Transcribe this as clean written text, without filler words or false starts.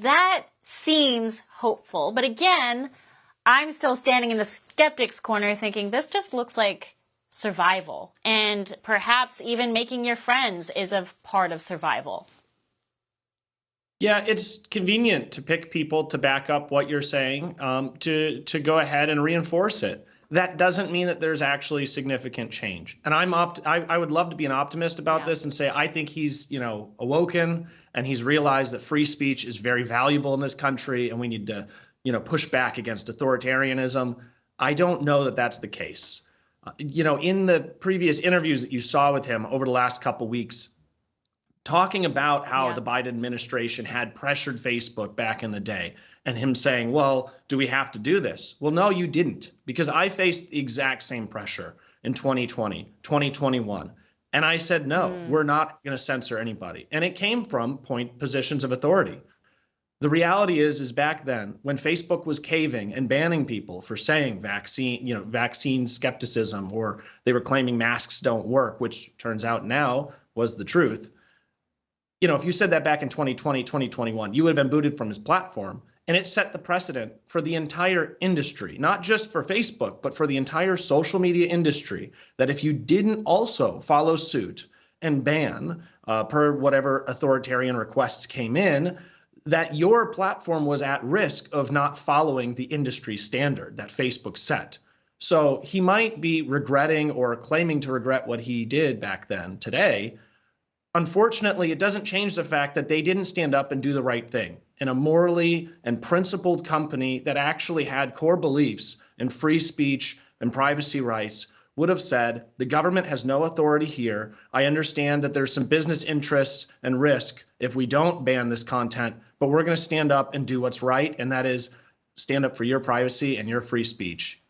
That seems hopeful. But again, I'm still standing in the skeptic's corner thinking this just looks like survival. And perhaps even making your friends is a part of survival. Yeah, it's convenient to pick people to back up what you're saying, to go ahead and reinforce it. That doesn't mean that there's actually significant change. And I would love to be an optimist about this and say I think he's, awoken and he's realized that free speech is very valuable in this country and we need to, push back against authoritarianism. I don't know that that's the case. In the previous interviews that you saw with him over the last couple weeks, talking about how the Biden administration had pressured Facebook back in the day and him saying, well, do we have to do this? Well, no, you didn't, because I faced the exact same pressure in 2020, 2021. And I said, no, we're not going to censor anybody. And it came from positions of authority. The reality is back then when Facebook was caving and banning people for saying vaccine skepticism, or they were claiming masks don't work, which turns out now was the truth. If you said that back in 2020, 2021, you would have been booted from his platform. And it set the precedent for the entire industry, not just for Facebook, but for the entire social media industry, that if you didn't also follow suit and ban per whatever authoritarian requests came in, that your platform was at risk of not following the industry standard that Facebook set. So he might be regretting or claiming to regret what he did back then today. Unfortunately, it doesn't change the fact that they didn't stand up and do the right thing. And a morally and principled company that actually had core beliefs in free speech and privacy rights would have said, the government has no authority here. I understand that there's some business interests and risk if we don't ban this content, but we're going to stand up and do what's right. And that is stand up for your privacy and your free speech.